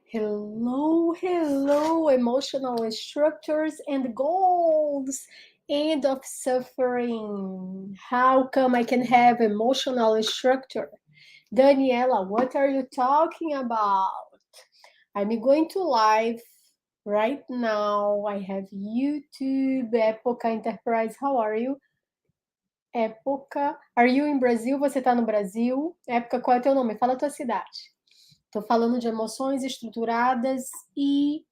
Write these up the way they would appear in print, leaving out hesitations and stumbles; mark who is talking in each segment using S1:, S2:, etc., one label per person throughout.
S1: Hello, hello, emotional structures and goals. End of suffering. How come I can have emotional structure? Daniela, what are you talking about? I'm going to live right now. I have YouTube, Época Enterprise. How are you? Época. Are you in Brazil? Você tá no Brasil? Época, qual é o teu nome? Fala a tua cidade. Estou falando de emoções estruturadas e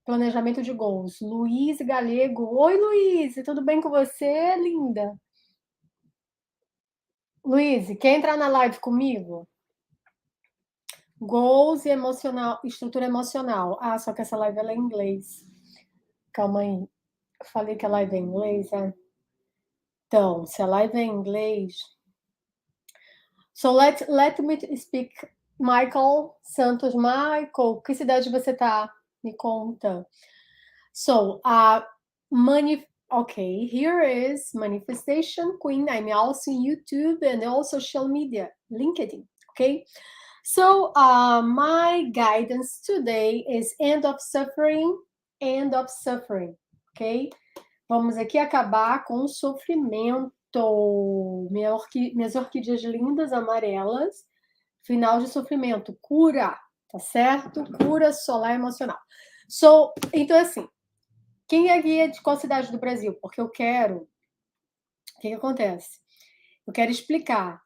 S1: planejamento de gols. Luiz Galego. Oi, Luiz, tudo bem com você, linda? Luiz, quer entrar na live comigo? Goals e emocional, estrutura emocional. Ah, só que essa live ela é em inglês. Calma aí. Eu falei que a live é em inglês, é? Então, se a live é em inglês. So let me speak. Michael Santos. Michael, que cidade você tá? Me conta. So, okay, here is Manifestation Queen. I'm also in YouTube and all social media, LinkedIn, okay? So, my guidance today is end of suffering, okay? Vamos aqui acabar com o sofrimento. Minhas orquídeas lindas, amarelas. Final de sofrimento, cura, tá certo? Cura solar emocional. So, então assim, quem é guia de qual cidade do Brasil? Porque eu quero. O que acontece? Eu quero explicar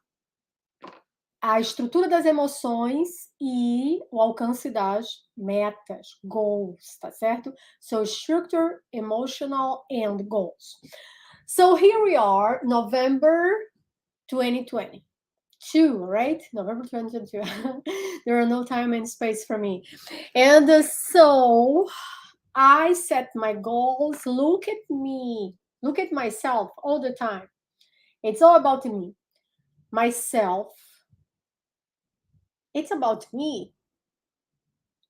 S1: a estrutura das emoções e o alcance das metas, goals, tá certo? So, structure, emotional, and goals. So, here we are, November 2020. Right? November 2022. There are no time and space for me. And so I set my goals. Look at me. Look at myself all the time. It's all about me. Myself. It's about me.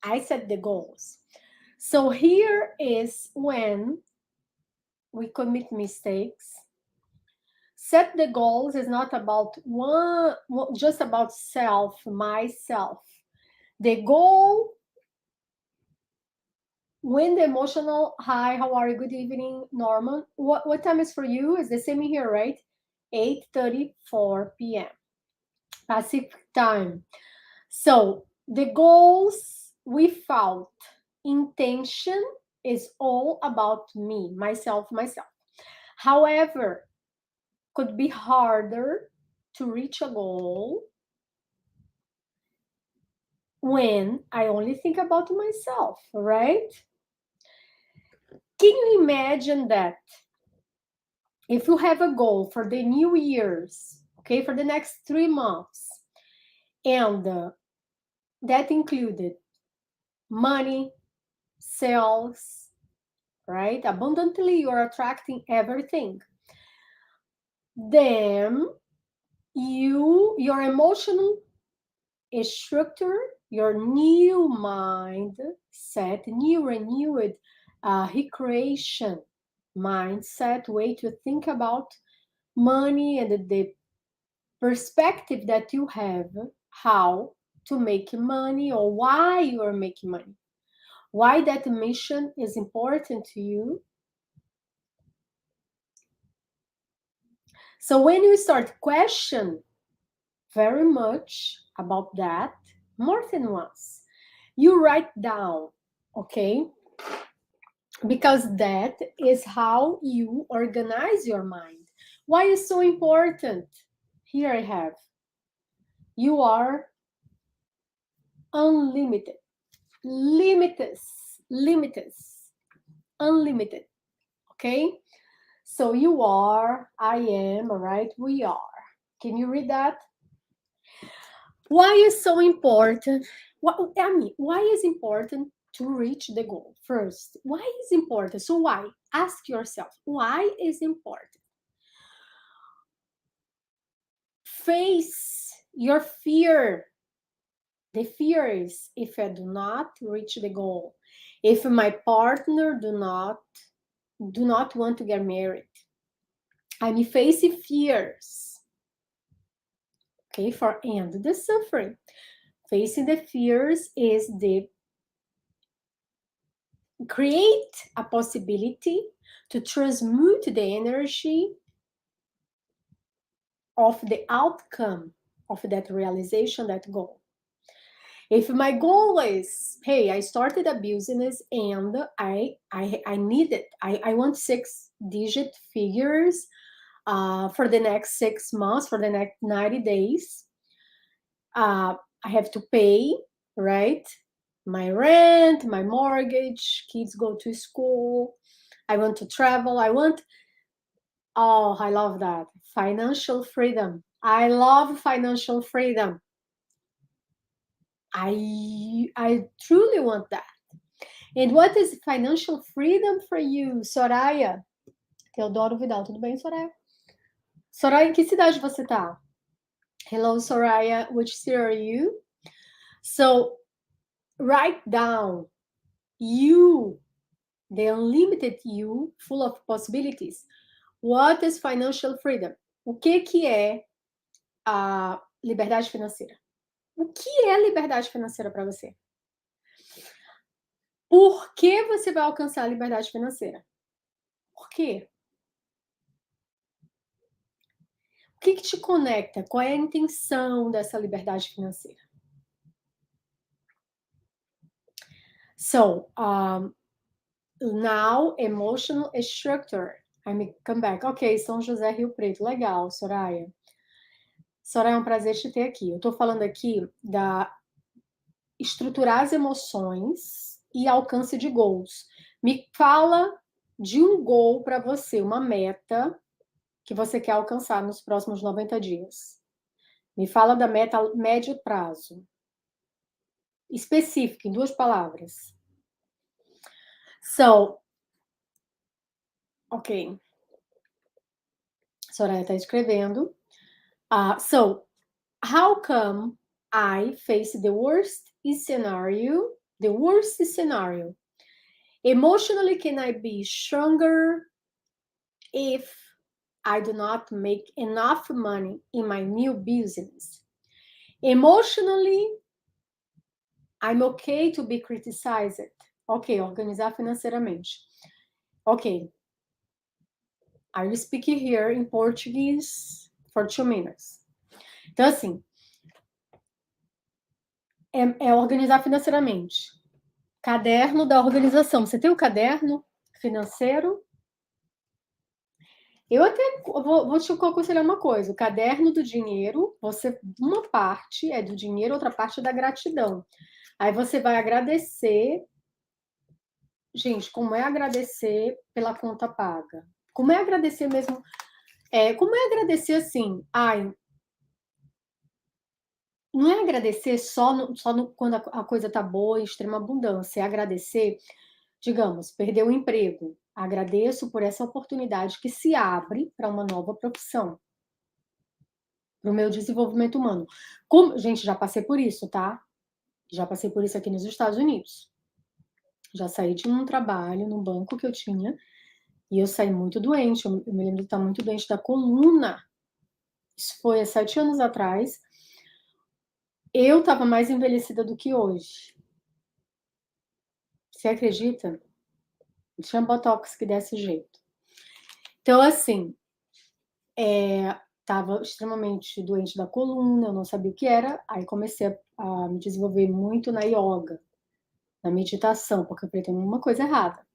S1: I set the goals. So here is when we commit mistakes. Set the goals is not about just about self, myself. The goal, when the emotional, hi, how are you? Good evening, Norman. What time is for you? It's the same here, right? 8:34 p.m. Pacific time. So the goals without intention is all about me, myself. However, could be harder to reach a goal when I only think about myself, right? Can you imagine that if you have a goal for the new years, okay, for the next 3 months, and that included money, sales, right? Abundantly, you're attracting everything. Then your emotional structure, your new mindset, new renewed recreation mindset, way to think about money and the perspective that you have how to make money or why you are making money, why that mission is important to you. So when you start question very much about that, more than once, you write down, okay? Because that is how you organize your mind. Why is so important? Here I have. You are unlimited, limitless, unlimited. Okay? So you are, I am, all right? We are. Can you read that? Why is so important? Why is important to reach the goal? First, why is important? So why? Ask yourself, why is important? Face your fear. The fear is if I do not reach the goal, if my partner do not want to get married, I'm facing fears. Okay, for end the suffering. Facing the fears is the create a possibility to transmute the energy of the outcome of that realization, that goal. If my goal is, hey, I started a business and I need it. I want 6-digit figures for the next 6 months, for the next 90 days. I have to pay, right? My rent, my mortgage, kids go to school. I want to travel. I love that. Financial freedom. I love financial freedom. I truly want that. And what is financial freedom for you, Soraya? Teodoro Vidal, tudo bem, Soraya? Soraya, em que cidade você tá? Hello, Soraya. Which city are you? So, write down you, the unlimited you, full of possibilities. What is financial freedom? O que é a liberdade financeira? O que é liberdade financeira para você? Por que você vai alcançar a liberdade financeira? Por quê? O que te conecta? Qual é a intenção dessa liberdade financeira? So, now, emotional structure. I may come back. Ok, São José, Rio Preto. Legal, Soraya. Soraya, é um prazer te ter aqui. Eu estou falando aqui da estruturar as emoções e alcance de goals. Me fala de um goal para você, uma meta que você quer alcançar nos próximos 90 dias. Me fala da meta a médio prazo. Específica, em 2 palavras. So, ok. Soraya está escrevendo. So, how come I face the worst scenario? The worst scenario. Emotionally, can I be stronger if I do not make enough money in my new business? Emotionally, I'm okay to be criticized. Ok, organizar financeiramente. Ok. I will speak here in Portuguese for 2 minutes. Então, assim, é organizar financeiramente. Caderno da organização. Você tem o caderno financeiro? Eu até vou te aconselhar uma coisa. O caderno do dinheiro, uma parte é do dinheiro, outra parte é da gratidão. Aí você vai agradecer. Gente, como é agradecer pela conta paga? Como é agradecer mesmo? Como é agradecer assim? Não é agradecer quando a coisa tá boa, em extrema abundância. É agradecer, digamos, perdeu o emprego. Agradeço por essa oportunidade que se abre para uma nova profissão, para o meu desenvolvimento humano. Gente, já passei por isso, tá? Já passei por isso aqui nos Estados Unidos. Já saí de um trabalho no banco que eu tinha e eu saí muito doente. Eu me lembro de estar muito doente da coluna. Isso foi há 7 anos atrás. Eu estava mais envelhecida do que hoje. Você acredita? Tinha botox que desse jeito. Então, assim, estava extremamente doente da coluna, eu não sabia o que era, aí comecei a me desenvolver muito na yoga, na meditação, porque eu falei, tem uma coisa errada.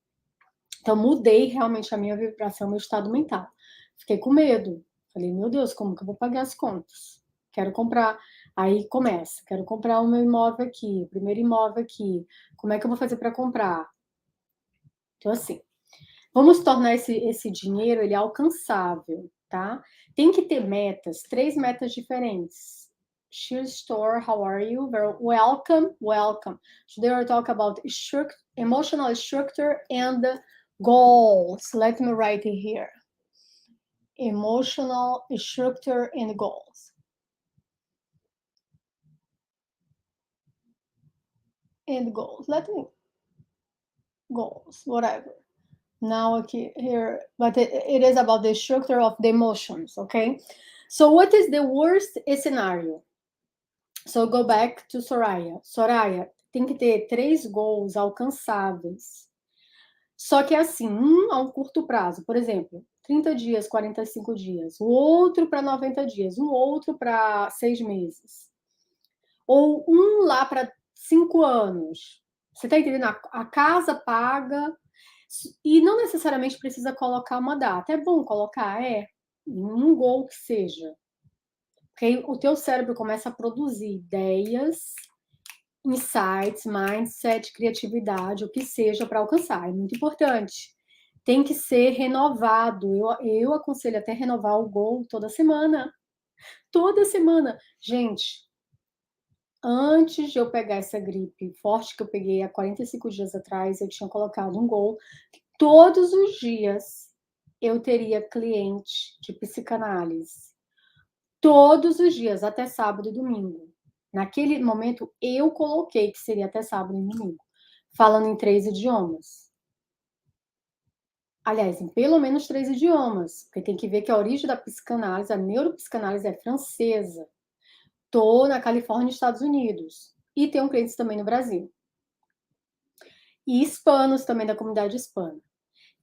S1: Então, mudei realmente a minha vibração, meu estado mental. Fiquei com medo. Falei, meu Deus, como que eu vou pagar as contas? Quero comprar. Aí começa, quero comprar o meu imóvel aqui, o primeiro imóvel aqui. Como é que eu vou fazer para comprar? Então, assim, vamos tornar esse dinheiro ele alcançável, tá? Tem que ter metas, 3 metas diferentes. Sheer Store, how are you? Very welcome, welcome. Today we're talking about emotional structure and goals. Let me write it here. Emotional structure and goals. And goals. Goals, whatever. Now here, but it is about the structure of the emotions, okay? So what is the worst scenario? So go back to Soraya. Soraya, tem que ter 3 goals alcançáveis. Só que é assim, um a um curto prazo, por exemplo, 30 dias, 45 dias, o outro para 90 dias, um outro para 6 meses. Ou um lá para 5 anos. Você está entendendo? A casa paga, e não necessariamente precisa colocar uma data. É bom colocar, um gol que seja. Porque o teu cérebro começa a produzir ideias, insights, mindset, criatividade, o que seja para alcançar. É muito importante. Tem que ser renovado. Eu aconselho até renovar o gol toda semana. Toda semana. Gente, antes de eu pegar essa gripe forte que eu peguei há 45 dias atrás, eu tinha colocado um gol. Todos os dias eu teria cliente de psicanálise. Todos os dias, até sábado e domingo. Naquele momento, eu coloquei que seria até sábado e domingo, falando em 3 idiomas. Aliás, em pelo menos 3 idiomas, porque tem que ver que a origem da psicanálise, a neuropsicanálise é francesa. Tô na Califórnia, Estados Unidos. E tenho clientes também no Brasil. E hispanos também, da comunidade hispana.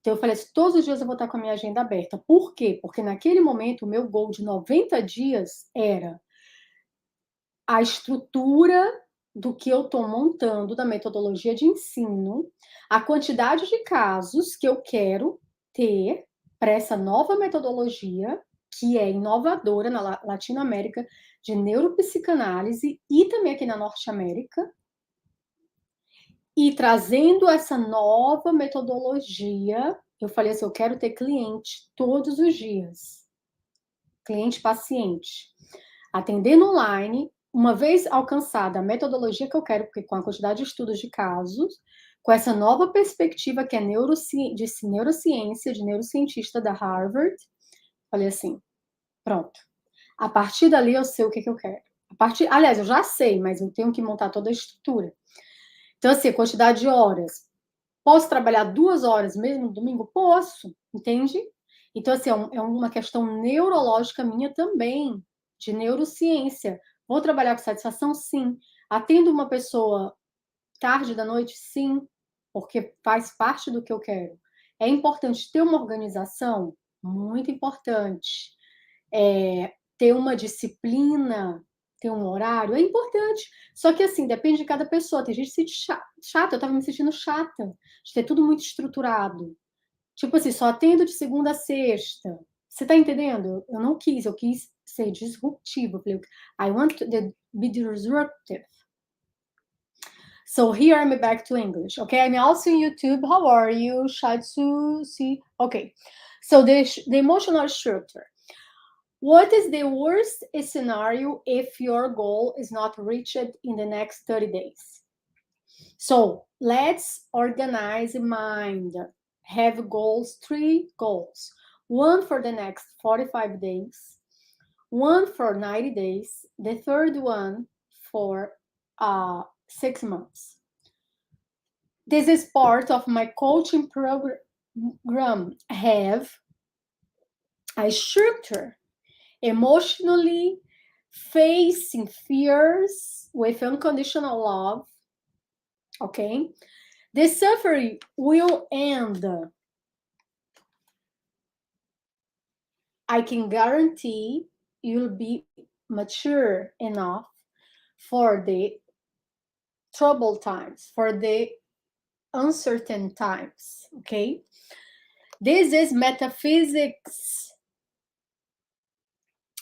S1: Então eu falei assim, todos os dias eu vou estar com a minha agenda aberta. Por quê? Porque naquele momento o meu goal de 90 dias era a estrutura do que eu estou montando, da metodologia de ensino, a quantidade de casos que eu quero ter para essa nova metodologia, que é inovadora na Latinoamérica, de neuropsicanálise e também aqui na Norte América, e trazendo essa nova metodologia, eu falei assim, eu quero ter cliente todos os dias, cliente paciente, atendendo online, uma vez alcançada a metodologia que eu quero, porque com a quantidade de estudos de casos, com essa nova perspectiva que é de neurociência, de neurocientista da Harvard, falei assim, pronto. A partir dali eu sei o que eu quero. Aliás, eu já sei, mas eu tenho que montar toda a estrutura. Então, assim, a quantidade de horas. Posso trabalhar 2 horas mesmo no domingo? Posso, entende? Então, assim, é uma questão neurológica minha também, de neurociência. Vou trabalhar com satisfação? Sim. Atendo uma pessoa tarde da noite? Sim, porque faz parte do que eu quero. É importante ter uma organização? Muito importante. Ter uma disciplina, ter um horário, é importante. Só que, assim, depende de cada pessoa. Tem gente que se sente chata, eu estava me sentindo chata, de ter tudo muito estruturado. Tipo assim, só atendo de segunda a sexta. Você tá entendendo? Eu não quis, eu quis ser disruptivo. Eu falei, I want to be disruptive. So here I'm back to English. Okay, I'm also in YouTube. How are you? Shatsu, see. Okay, so the emotional structure. What is the worst scenario if your goal is not reached in the next 30 days? So let's organize mind. Have goals, 3 goals. One for the next 45 days, one for 90 days, the third one for 6 months. This is part of my coaching program. Have a structure, emotionally facing fears with unconditional love. Okay, the suffering will end. I can guarantee you'll be mature enough for the troubled times, for the uncertain times. Okay, this is metaphysics.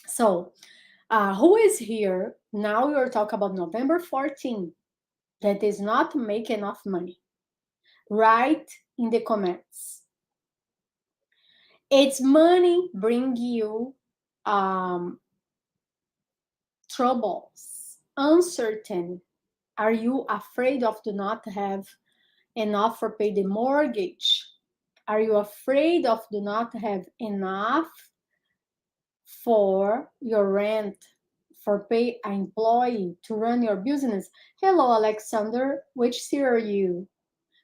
S1: So who is here now? We're talking about November 14 that does not make enough money. Write in the comments. It's money bring you troubles, uncertain. Are you afraid of do not have enough for pay the mortgage? Are you afraid of do not have enough for your rent, for pay an employee to run your business? Hello, Alexander. Which city are you?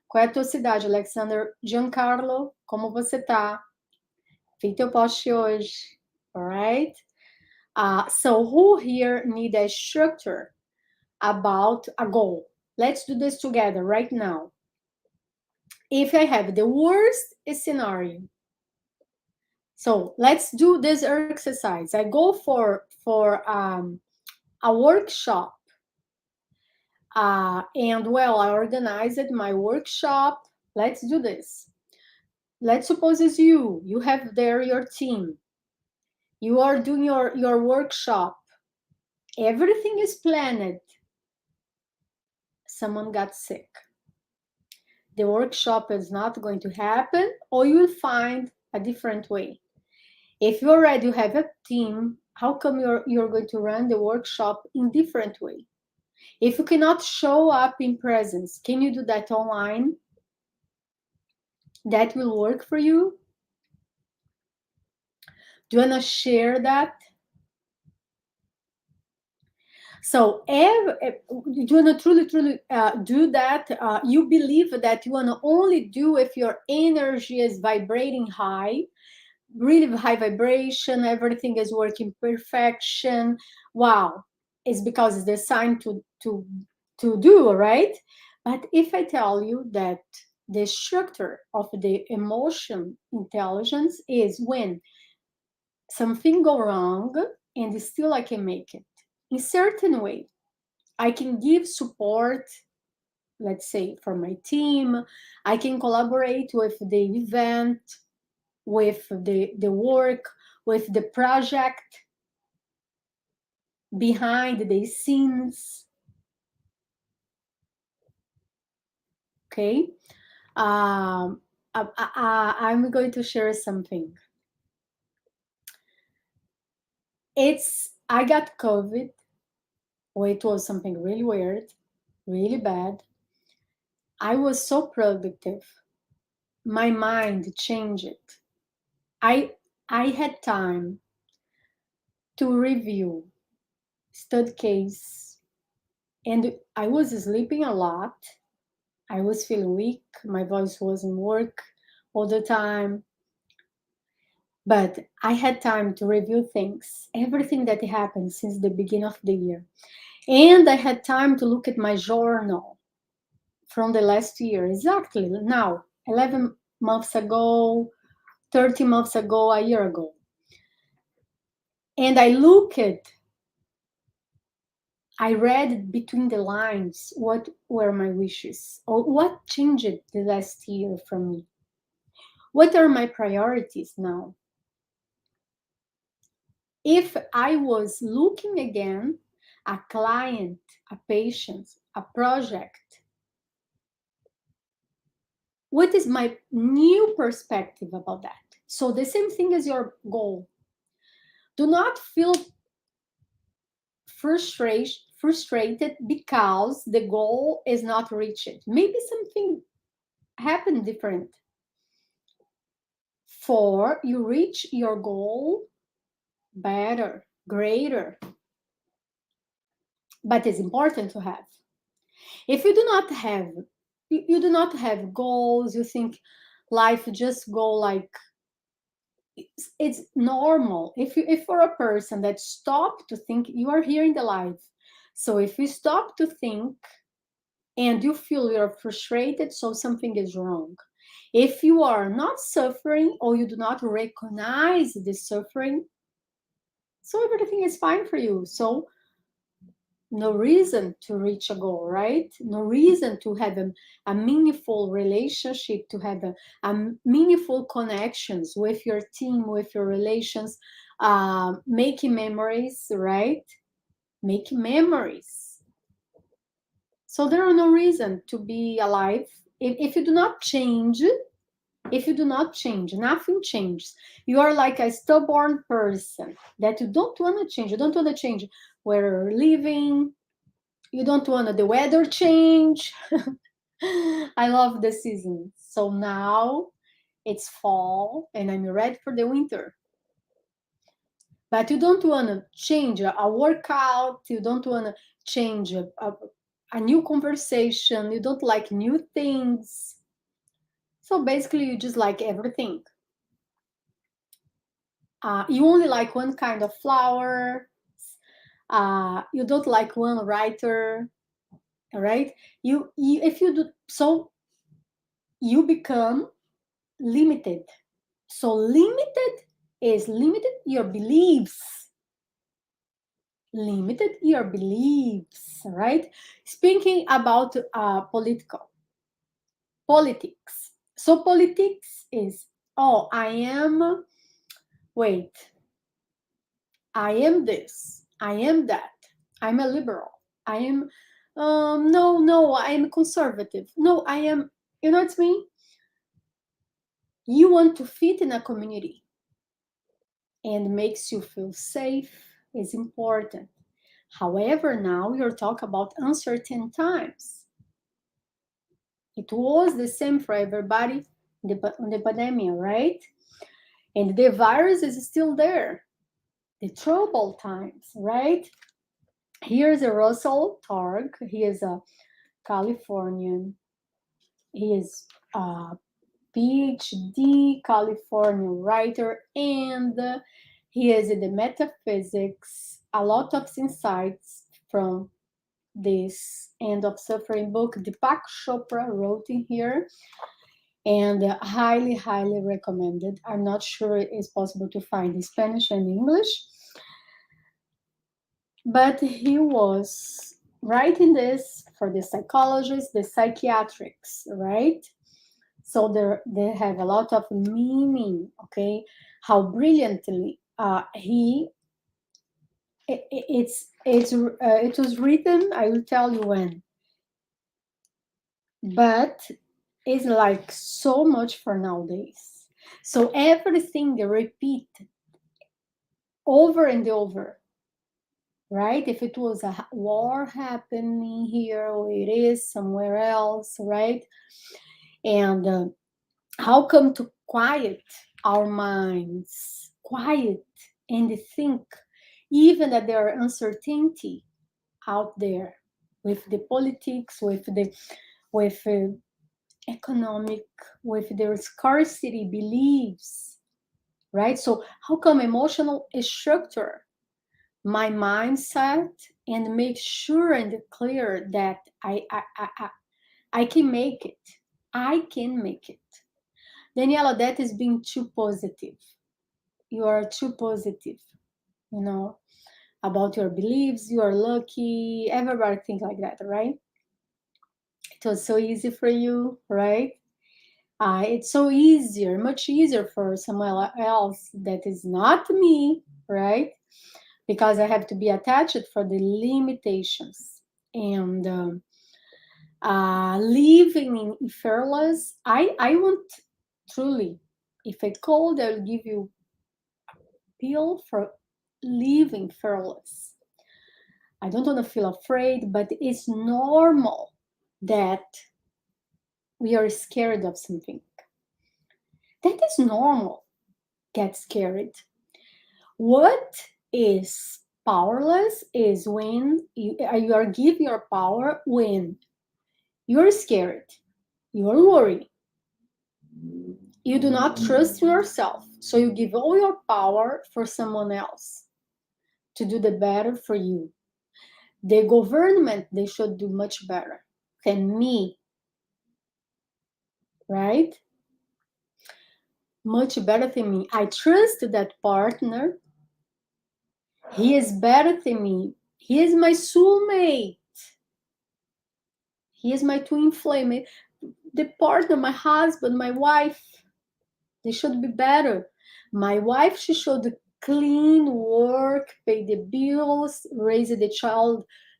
S1: Qual é a tua cidade, Alexander? Giancarlo, como você tá? Vi teu post hoje, alright? So who here need a structure about a goal? Let's do this together right now. if I have the worst scenario, so let's do this exercise. I go for a workshop, and well, I organized my workshop. Let's do this. Let's suppose it's you have there your team. You are doing your workshop. Everything is planned. Someone got sick. The workshop is not going to happen, or you will find a different way. If you already have a team, how come you're going to run the workshop in different way? If you cannot show up in presence, can you do that online? That will work for you? Do you want to share that? So, do you want to truly do that? You believe that you want to only do if your energy is vibrating high, really high vibration, everything is working perfection. Wow, it's because it's the sign to do, right? But if I tell you that the structure of the emotion intelligence is when something go wrong and still I can make it in certain way. I can give support, let's say, for my team. I can collaborate with the event, with the work, with the project behind the scenes. Okay. I'm going to share something. I got COVID. Well, it was something really weird, really bad. I was so productive. My mind changed. I I had time to review, study case, and I was sleeping a lot. I was feeling weak. My voice wasn't work all the time. But I had time to review things, everything that happened since the beginning of the year. And I had time to look at my journal from the last year, exactly now, 11 months ago, 30 months ago, a year ago. And I read between the lines what were my wishes or what changed the last year from me. What are my priorities now? If I was looking again, a client, a patient, a project, what is my new perspective about that? So the same thing as your goal. Do not feel frustrated because the goal is not reached. Maybe something happened different. For you reach your goal better, greater. But it's important to have. If you do not have goals, you think life just go like it's normal. If for a person that stop to think, you are here in the life. So if you stop to think and you feel you're frustrated, so something is wrong. If you are not suffering or you do not recognize the suffering, so everything is fine for you. So no reason to reach a goal, right? No reason to have a meaningful relationship, to have a meaningful connections with your team, with your relations, making memories, right? Making memories. So there are no reason to be alive. If you do not change, nothing changes. You are like a stubborn person that you don't want to change. You don't want to change where you're living. You don't want the weather change. I love the season. So now it's fall and I'm ready for the winter. But you don't want to change a workout. You don't want to change a new conversation. You don't like new things. So basically, you just like everything. You only like one kind of flower. You don't like one writer, right? You if you do so, you become limited. So limited is limited your beliefs. Limited your beliefs, right? Speaking about politics. So politics is, oh, I am this, I am that, I'm a liberal, I am, no, I am conservative, no, I am, you know what I mean? You want to fit in a community and makes you feel safe is important. However, now you're talking about uncertain times. It was the same for everybody in the pandemic, right? And the virus is still there. The troubled times, right? Here's a Russell Targ. He is a Californian. He is a PhD California writer, and he is in the metaphysics. A lot of insights from this End of Suffering book Deepak Chopra wrote in here, and highly, highly recommended. I'm not sure it's possible to find in Spanish and English, but he was writing this for the psychologists, the psychiatrics, right? So they have a lot of meaning, okay? How brilliantly it was written. I will tell you when, but it's like so much for nowadays. So everything they repeat over and over, right? If it was a war happening here, or it is somewhere else, right? And how come to quiet our minds, quiet and think, even that there are uncertainty out there with the politics, with economic, with their scarcity beliefs, right? So how come emotional structure my mindset and make sure and clear that I can make it. I can make it. Daniela, that is being too positive. You are too positive, you know, about your beliefs. You are lucky. Everybody think like that, right? It was so easy for you, right? It's so easier, much easier for someone else that is not me, right? Because I have to be attached for the limitations. And living in fearless, I want truly, if I could, I'll give you pill for living fearless. I don't want to feel afraid, but it's normal that we are scared of something. That is normal. Get scared. What is powerless is when you are giving your power when you're scared, you're worried, you do not trust yourself, so you give all your power for someone else to do the better for you. The government, they should do much better than me, right? Much better than me. I trust that partner. He is better than me. He is my soulmate. He is my twin flame. The partner, my husband, my wife, they should be better. My wife, she should clean, work, pay the bills, raise the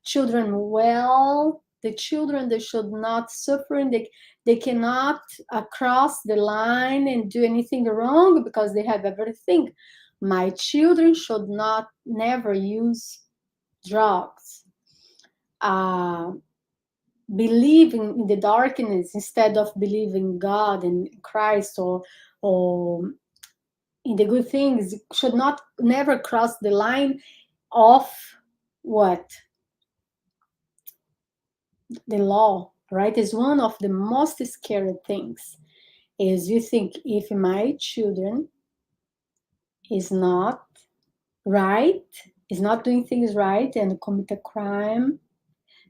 S1: children well. The children, they should not suffer. They cannot cross the line and do anything wrong because they have everything. My children should not never use drugs. Believing in the darkness instead of believing God and Christ, or in the good things, should not never cross the line of what? The law, right? Is one of the most scary things. Is you think if my children is not right, is not doing things right and commit a crime,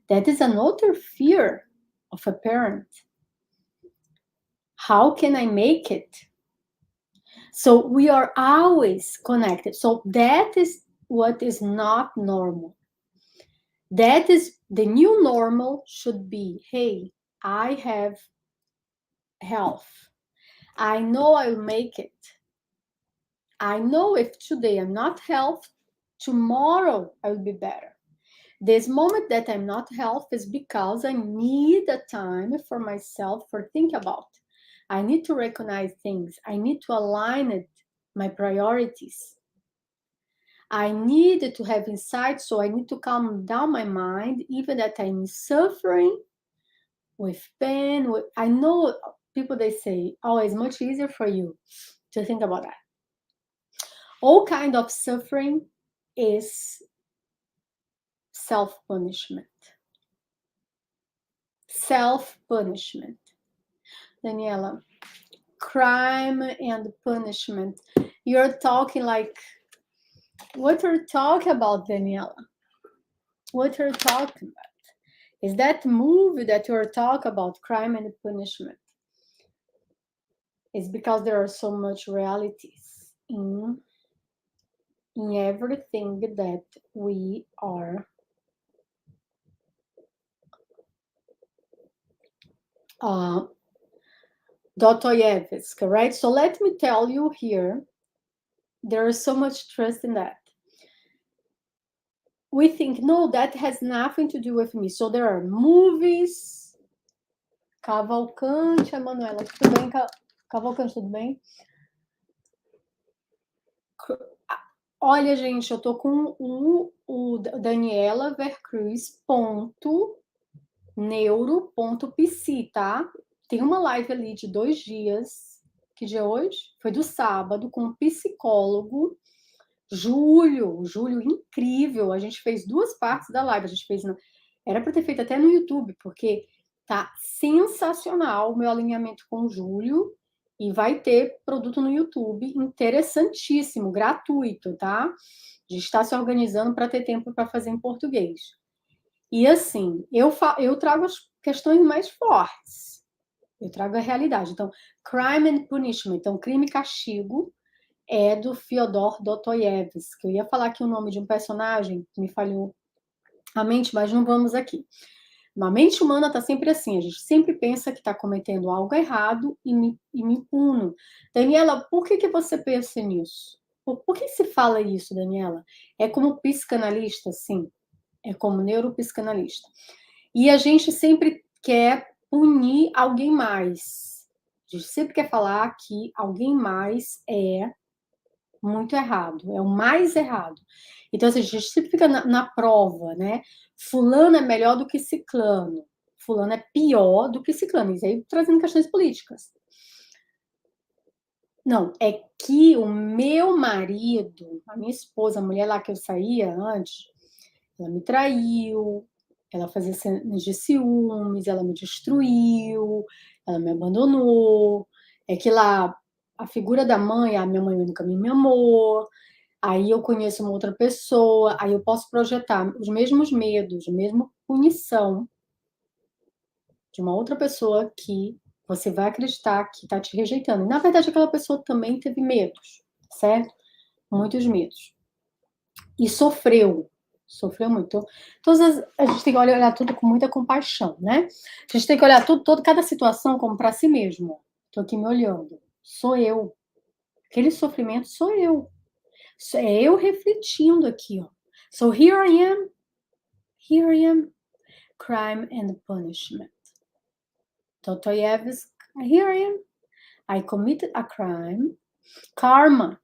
S1: that is another fear of a parent. How can I make it? So we are always connected. So that is what is not normal. That is the new normal should be, hey, I have health. I know I'll make it. I know if today I'm not health, tomorrow I'll be better. This moment that I'm not health is because I need a time for myself for think about. I need to recognize things. I need to align it, my priorities. I need to have insight, so I need to calm down my mind, even that I'm suffering with pain. I know people, they say, oh, it's much easier for you to think about that. All kind of suffering is self-punishment. Self-punishment. Daniela, crime and punishment. You're talking like, what are you talking about, Daniela? What are you talking about? Is that movie that you're talking about, crime and punishment? It's because there are so much realities in everything that we are Dostoevsky, right? So let me tell you here, there is so much trust in that. We think, no, that has nothing to do with me. So there are movies. Cavalcante, Emanuela, tudo bem? Cavalcante, tudo bem? Olha, gente, eu tô com o Daniela Vercruz neuro.psi, tá? Tem uma live ali de 2 dias. Que dia é hoje? Foi do sábado, com um psicólogo. Júlio incrível. A gente fez 2 partes da live. A gente fez. Era para ter feito até no YouTube, porque tá sensacional o meu alinhamento com o Júlio. E vai ter produto no YouTube interessantíssimo, gratuito, tá? A gente está se organizando para ter tempo para fazer em português. E assim, eu trago as questões mais fortes. Eu trago a realidade. Então, crime and punishment, então crime e castigo, é do Fyodor Dostoiévski. Eu ia falar aqui o nome de um personagem que me falhou a mente, mas não vamos aqui. A mente humana está sempre assim, a gente sempre pensa que está cometendo algo errado e me puno. Daniela, por que você pensa nisso? Por que se fala isso, Daniela? É como psicanalista, sim. É como neuropsicanalista. E a gente sempre quer punir alguém mais. A gente sempre quer falar que alguém mais é muito errado, é o mais errado. Então, assim, a gente sempre fica na prova, né? Fulano é melhor do que ciclano. Fulano é pior do que ciclano. Isso aí trazendo questões políticas. Não, é que o meu marido, a minha esposa, a mulher lá que eu saía antes, ela me traiu, ela fazia cenas de ciúmes, ela me destruiu, ela me abandonou. É que lá, a figura da mãe, a minha mãe nunca me amou. Aí eu conheço uma outra pessoa, aí eu posso projetar os mesmos medos, a mesma punição de uma outra pessoa que você vai acreditar que está te rejeitando. E, na verdade, aquela pessoa também teve medos, certo? Muitos medos. E sofreu muito. Então, a gente tem que olhar tudo com muita compaixão, né? A gente tem que olhar cada situação como para si mesmo. Estou aqui me olhando. Sou eu. Aquele sofrimento sou eu. É eu refletindo aqui, ó. So here I am, crime and punishment. Dostoevsky, here I am. I committed a crime. Karma.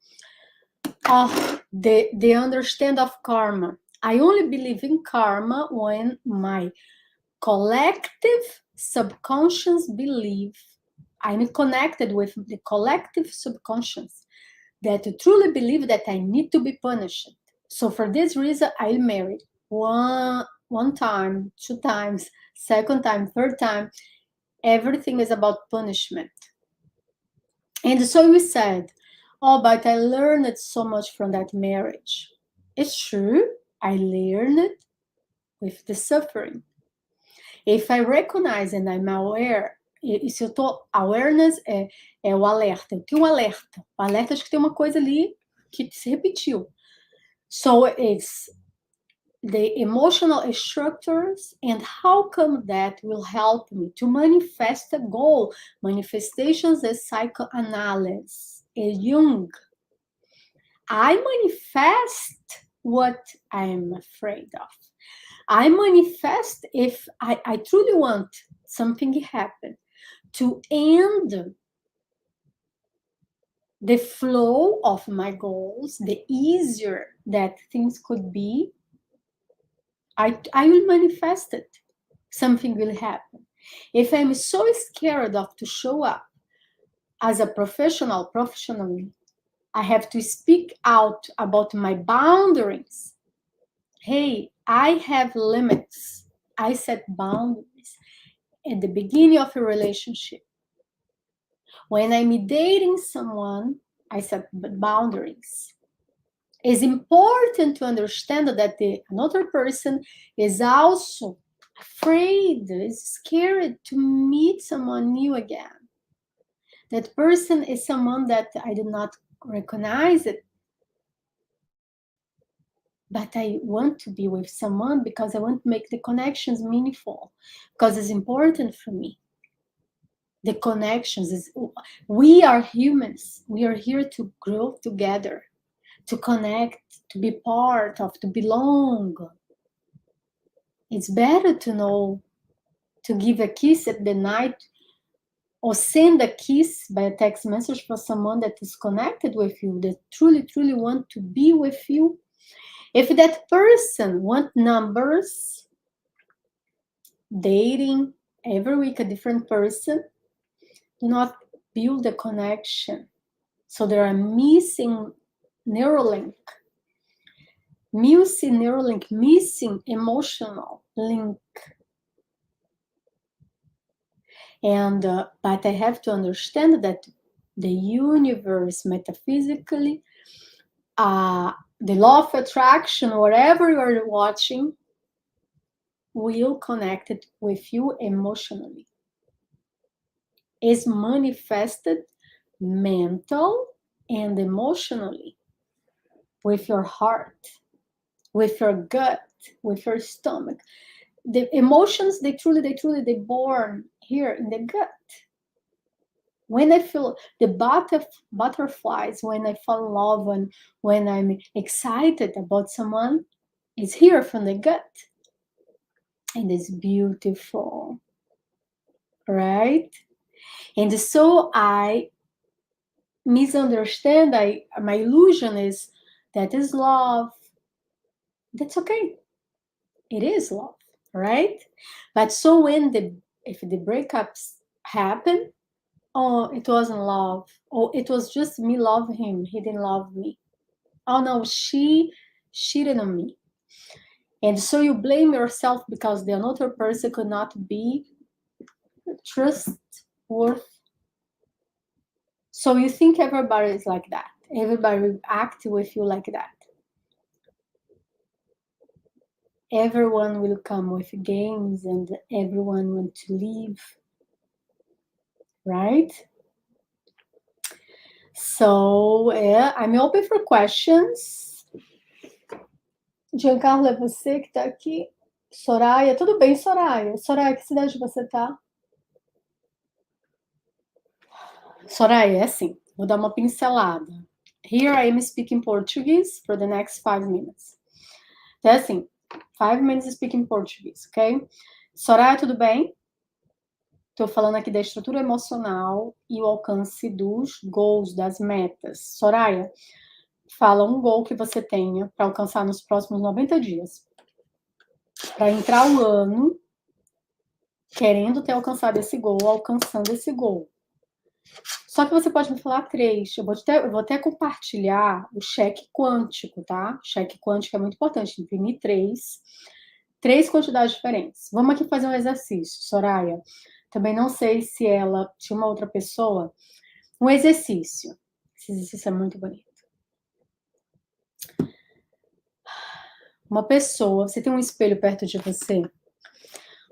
S1: The understand of karma. I only believe in karma when my collective subconscious belief, I'm connected with the collective subconscious that truly believe that I need to be punished. So for this reason, I married one time, 2 times, second time, third time. Everything is about punishment. And so we said, oh, but I learned so much from that marriage. It's true, I learned with the suffering. If I recognize and I'm aware E se eu tô... Awareness é o alerta. Eu tenho um alerta. O alerta, acho que tem uma coisa ali que se repetiu. So it's the emotional structures and how come that will help me to manifest a goal. Manifestations is psychoanalysis. É Jung. I manifest what I'm afraid of. I manifest if I truly want something happen to end the flow of my goals, the easier that things could be, I will manifest it. Something will happen. If I'm so scared of to show up as a professionally, I have to speak out about my boundaries. Hey, I have limits. I set boundaries at the beginning of a relationship. When I'm dating someone, I set boundaries. It's important to understand that another person is also afraid, is scared to meet someone new again. That person is someone that I do not recognize it, but I want to be with someone because I want to make the connections meaningful, because it's important for me. The connections we are humans. We are here to grow together, to connect, to be part of, to belong. It's better to know, to give a kiss at the night or send a kiss by a text message for someone that is connected with you, that truly, truly want to be with you. If that person want numbers, dating every week a different person, do not build a connection. So there are missing neuralink, missing emotional link. And but I have to understand that the universe, metaphysically, the law of attraction, whatever you are watching, will connect it with you emotionally. Is manifested mental and emotionally, with your heart, with your gut, with your stomach. The emotions, they born here in the gut. When I feel the butterflies, when I fall in love, when I'm excited about someone, it's here from the gut. And it's beautiful, right? And so I misunderstand, my illusion is that is love. That's okay. It is love, right? But so if the breakups happen, oh, it wasn't love. Oh, it was just me loving him. He didn't love me. Oh no, she cheated on me. And so you blame yourself because the another person could not be trustworthy. So you think everybody is like that. Everybody will act with you like that. Everyone will come with games and everyone want to leave, right? So I'm open for questions. Giancarlo, é você que tá aqui? Soraya, tudo bem, Soraya? Soraya, que cidade você tá? Soraya, é assim, vou dar uma pincelada. Here I am speaking Portuguese for the next 5 minutes. Então, é assim, 5 minutes speaking Portuguese, ok? Soraya, tudo bem? Estou falando aqui da estrutura emocional e o alcance dos goals, das metas. Soraya, fala um goal que você tenha para alcançar nos próximos 90 dias. Para entrar o ano querendo ter alcançado esse goal, alcançando esse goal. Só que você pode me falar 3. Eu vou até compartilhar o cheque quântico, tá? Cheque quântico é muito importante. Imprimir 3 quantidades diferentes. Vamos aqui fazer um exercício, Soraya. Também não sei se ela tinha uma outra pessoa. Um exercício. Esse exercício é muito bonito. Uma pessoa, você tem um espelho perto de você?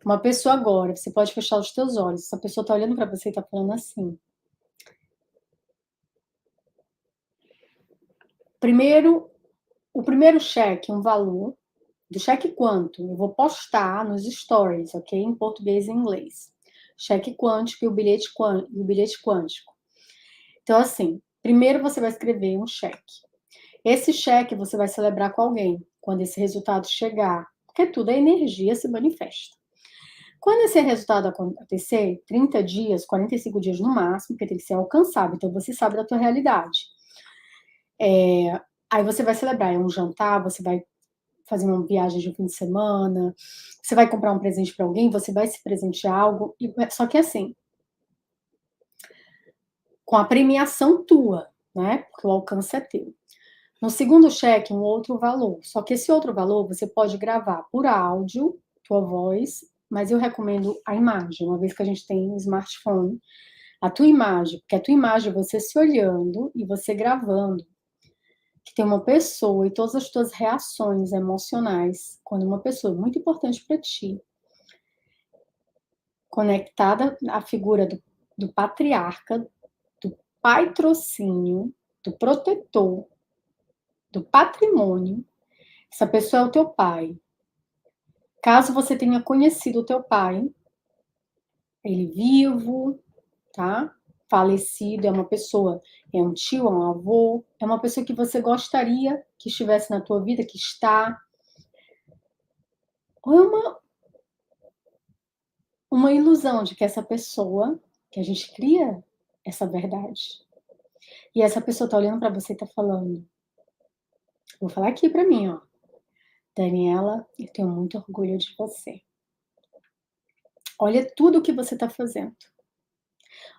S1: Uma pessoa agora, você pode fechar os teus olhos, essa pessoa tá olhando para você e tá falando assim: o primeiro cheque, um valor, do cheque quanto? Eu vou postar nos stories, ok? Em português e inglês. Cheque quântico e o bilhete quântico. Então, assim, primeiro você vai escrever um cheque. Esse cheque você vai celebrar com alguém, quando esse resultado chegar, porque tudo é energia, se manifesta. Quando esse resultado acontecer, 30 dias, 45 dias no máximo, porque tem que ser alcançável, então você sabe da tua realidade. Aí você vai celebrar, é um jantar, você vai fazer uma viagem de um fim de semana, você vai comprar um presente para alguém, você vai se presentear algo, só que assim, com a premiação tua, né? Porque o alcance é teu. No segundo cheque, um outro valor. Só que esse outro valor você pode gravar por áudio, tua voz, mas eu recomendo a imagem, uma vez que a gente tem um smartphone, a tua imagem, porque a tua imagem é você se olhando e você gravando, que tem uma pessoa e todas as tuas reações emocionais, quando uma pessoa muito importante para ti, conectada à figura do patriarca, do patrocínio, do protetor, do patrimônio, essa pessoa é o teu pai. Caso você tenha conhecido o teu pai, ele vivo, tá? Falecido, é uma pessoa, é um tio, é um avô, é uma pessoa que você gostaria que estivesse na tua vida, que está. Ou é uma ilusão de que essa pessoa, que a gente cria essa verdade. E essa pessoa tá olhando para você e tá falando. Vou falar aqui para mim, ó. Daniela, eu tenho muito orgulho de você. Olha tudo que você tá fazendo.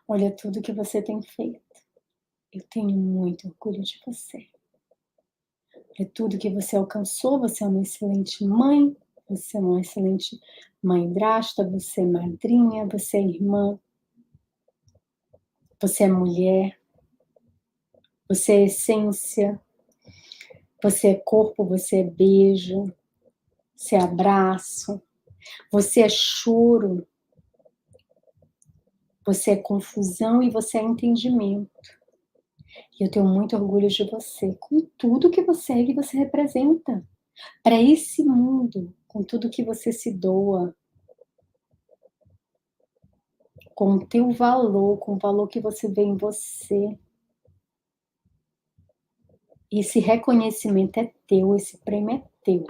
S1: Olha tudo que você tem feito. Eu tenho muito orgulho de você. Olha tudo que você alcançou. Você é uma excelente mãe. Você é uma excelente mãe-drasta. Você é madrinha. Você é irmã. Você é mulher. Você é essência. Você é corpo. Você é beijo. Você é abraço. Você é choro. Você é confusão e você é entendimento. E eu tenho muito orgulho de você, com tudo que você é e você representa. Para esse mundo, com tudo que você se doa, com o teu valor, com o valor que você vê em você. Esse reconhecimento é teu, esse prêmio é teu.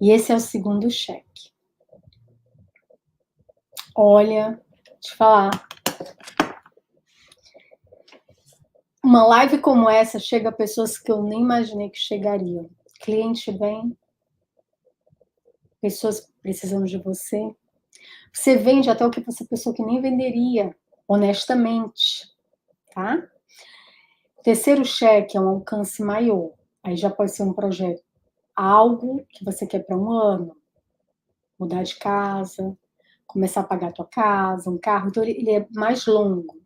S1: E esse é o segundo cheque. Olha, te falar. Uma live como essa chega a pessoas que eu nem imaginei que chegariam. Cliente bem, pessoas precisando de você. Você vende até o que essa pessoa que nem venderia, honestamente, tá? Terceiro cheque é um alcance maior. Aí já pode ser um projeto, algo que você quer para um ano, mudar de casa, começar a pagar a tua casa, um carro. Então ele é mais longo,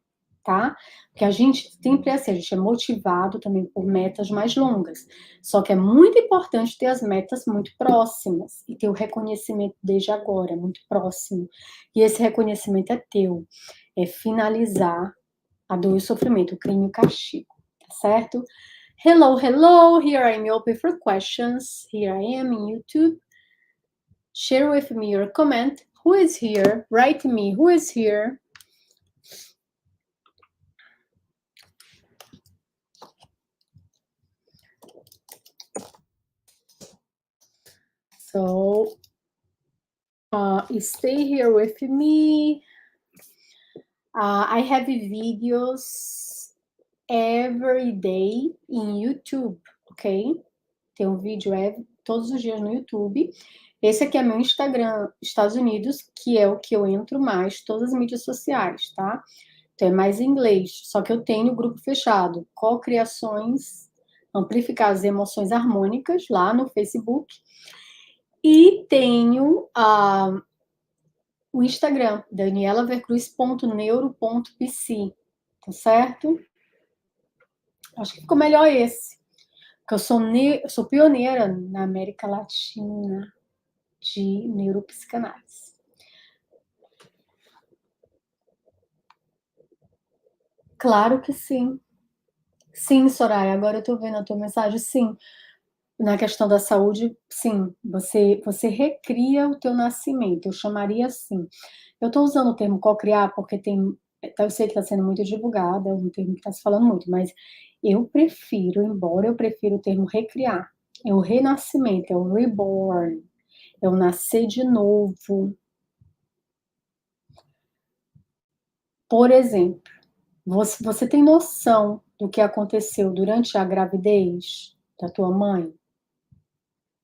S1: tá? Porque a gente sempre é assim, a gente é motivado também por metas mais longas. Só que é muito importante ter as metas muito próximas e ter o reconhecimento desde agora, muito próximo. E esse reconhecimento é teu, é finalizar a dor e o sofrimento, o crime e o castigo, tá certo? Hello, hello, here I am open for questions. Here I am in YouTube. Share with me your comment. Who is here? Write me who is here. So, stay here with me. I have videos every day in YouTube, ok? Tem um vídeo todos os dias no YouTube. Esse aqui é meu Instagram, Estados Unidos, que é o que eu entro mais, todas as mídias sociais, tá? Então é mais em inglês, só que eu tenho grupo fechado, co-criações, amplificar as emoções harmônicas, lá no Facebook. E tenho o Instagram, danielavercruz.neuro.pc, tá certo? Acho que ficou melhor esse, porque eu sou pioneira na América Latina. de neuropsicanálise. Claro que sim. Sim, Soraya, agora eu estou vendo a tua mensagem, sim. Na questão da saúde, sim, você recria o teu nascimento, eu chamaria assim. Eu estou usando o termo cocriar porque eu sei que está sendo muito divulgado, é um termo que está se falando muito, mas embora eu prefira o termo recriar, é o renascimento, é o reborn, é o nascer de novo. Por exemplo, você tem noção do que aconteceu durante a gravidez da tua mãe?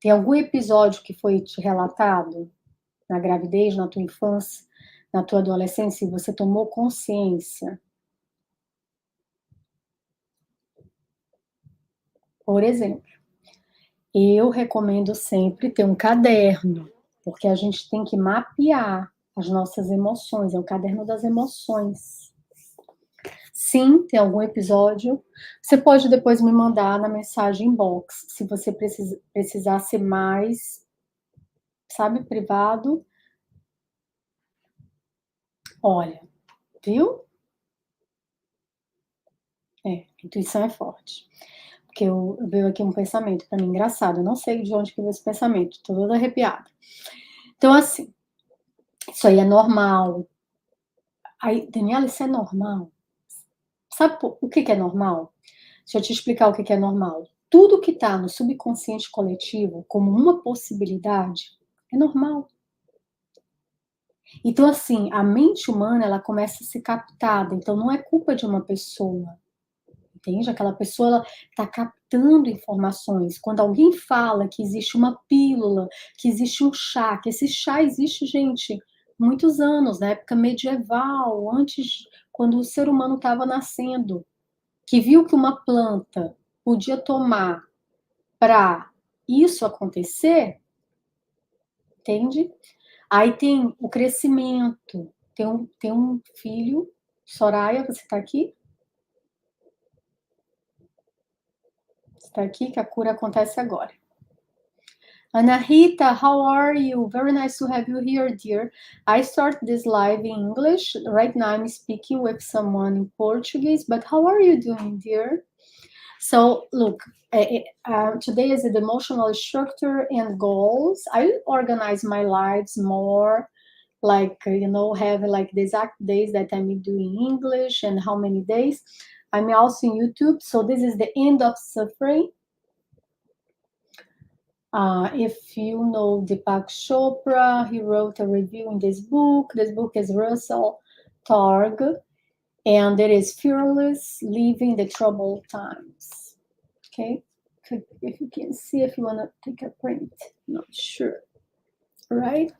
S1: Tem algum episódio que foi te relatado na gravidez, na tua infância, na tua adolescência, e você tomou consciência? Por exemplo, eu recomendo sempre ter um caderno, porque a gente tem que mapear as nossas emoções, é o caderno das emoções. Sim, tem algum episódio. Você pode depois me mandar na mensagem inbox, se você precisar ser mais, sabe, privado. Olha, viu? Intuição é forte. Porque veio aqui um pensamento para mim engraçado, eu não sei de onde que veio esse pensamento, tô toda arrepiada. Então, assim, isso aí é normal. Aí, Daniela, isso é normal? Sabe o que é normal? Deixa eu te explicar o que é normal. Tudo que está no subconsciente coletivo como uma possibilidade é normal. Então, assim, a mente humana, ela começa a ser captada, então não é culpa de uma pessoa, entende? Aquela pessoa está captando informações. Quando alguém fala que existe uma pílula, que existe um chá, que esse chá existe, gente, muitos anos, na época medieval, antes, quando o ser humano estava nascendo, que viu que uma planta podia tomar para isso acontecer, entende? Aí tem o crescimento, tem um filho, Soraya, você está aqui? Você está aqui, que a cura acontece agora. Ana Rita, how are you? Very nice to have you here, dear. I start this live in English. Right now I'm speaking with someone in Portuguese, but how are you doing, dear? So, look, today is the emotional structure and goals. I organize my lives more, like, have like the exact days that I'm doing English and how many days. I'm also in YouTube, so this is the end of suffering. If you know Deepak Chopra, he wrote a review in this book. This book is Russell Targ, and it is Fearless Leaving the Troubled Times. Okay, if you can see, if you want to take a print, not sure, right?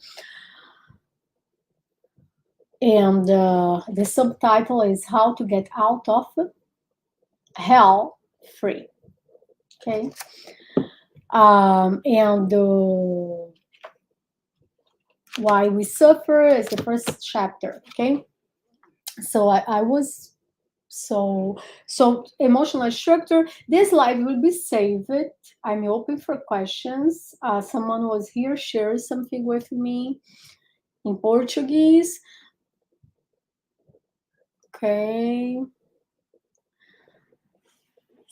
S1: And the subtitle is How to Get Out of Hell Free. Okay. And why we suffer is the first chapter. Okay. So I was so emotional structure. This live will be saved. I'm open for questions. Someone was here, shared something with me in Portuguese. Okay.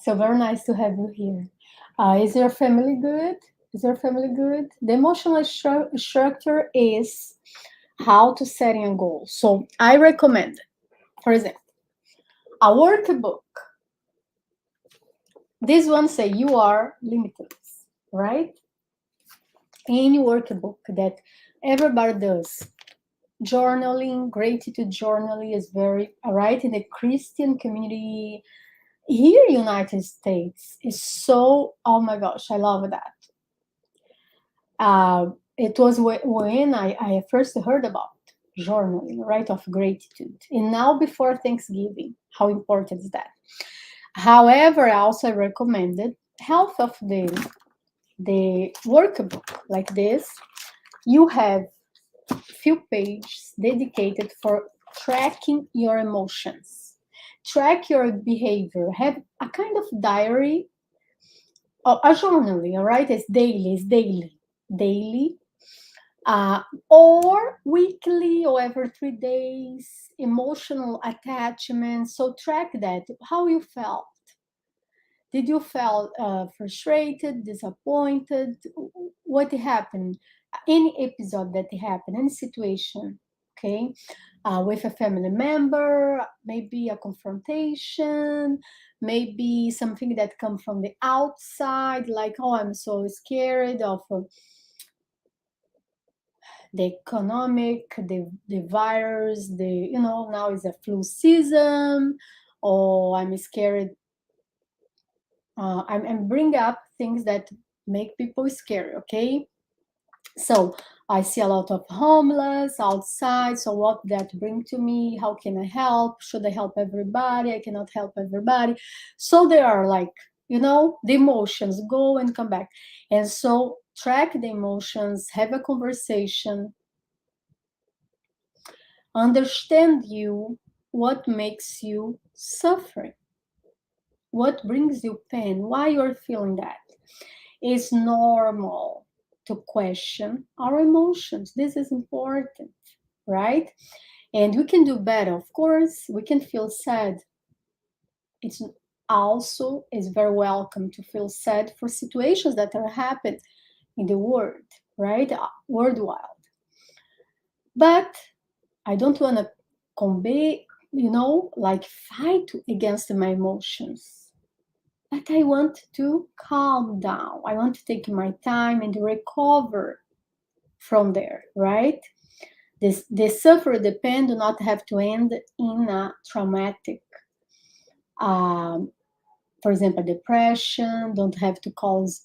S1: So very nice to have you here. Is your family good? Is your family good? The emotional structure is how to set a goal. So I recommend, for example, a workbook. This one say you are limitless, right? Any workbook that everybody does. Journaling, gratitude journaling is very, right? In the Christian community here in the United States is so, oh my gosh, I love that. It was when I first heard about journaling, right, of gratitude. And now before Thanksgiving, how important is that? However, I also recommended half of the workbook like this. You have few pages dedicated for tracking your emotions, track your behavior, have a kind of diary, or a journaling, all right? It's daily, or weekly or every 3 days, emotional attachment. So track that, how you felt. Did you feel frustrated, disappointed? What happened? Any episode that happened, any situation, okay? With a family member, maybe a confrontation, maybe something that comes from the outside, like, oh, I'm so scared of the economic, the virus, now is a flu season, or I'm scared. I'm bring up things that make people scary, okay? So I see a lot of homeless outside. So what that bring to me? How can I help? Should I help everybody? I cannot help everybody. So there are like, the emotions go and come back. And so track the emotions, have a conversation, understand you, what makes you suffering, what brings you pain, why you're feeling that. It's normal to question our emotions. This is important, right? And we can do better. Of course, we can feel sad. It's also is very welcome to feel sad for situations that are happening in the world, right? Worldwide. But I don't want to convey, like fight against my emotions. But I want to calm down. I want to take my time and recover from there, right? The suffer, the pain do not have to end in a traumatic, for example, depression, don't have to cause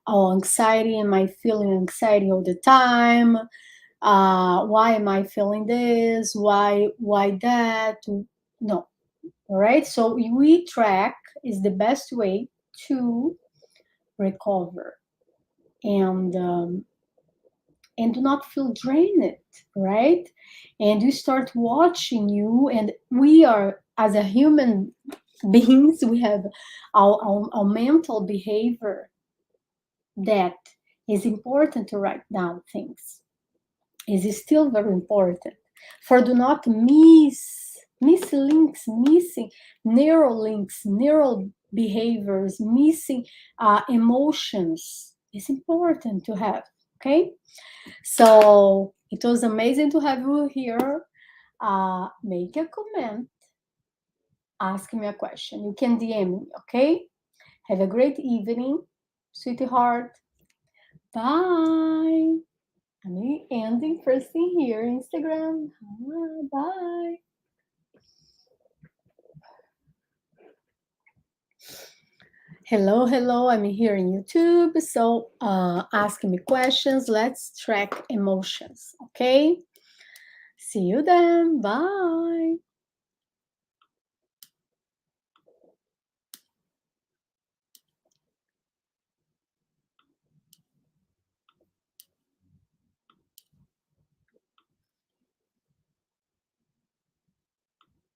S1: anxiety. Am I feeling anxiety all the time? Why am I feeling this? Why that? No, all right? So we track is the best way to recover and do not feel drained, right? And you start watching you, and we are, as a human beings, we have our mental behavior that is important to write down things. Is still very important for do not miss links, missing neural links, neural behaviors, missing emotions. It's important to have, okay? So it was amazing to have you here. Make a comment, ask me a question. You can DM me, okay? Have a great evening, sweetheart. Bye. I'm ending first thing here, Instagram. Bye. Hello. I'm here in YouTube. So ask me questions. Let's track emotions, okay? See you then. Bye.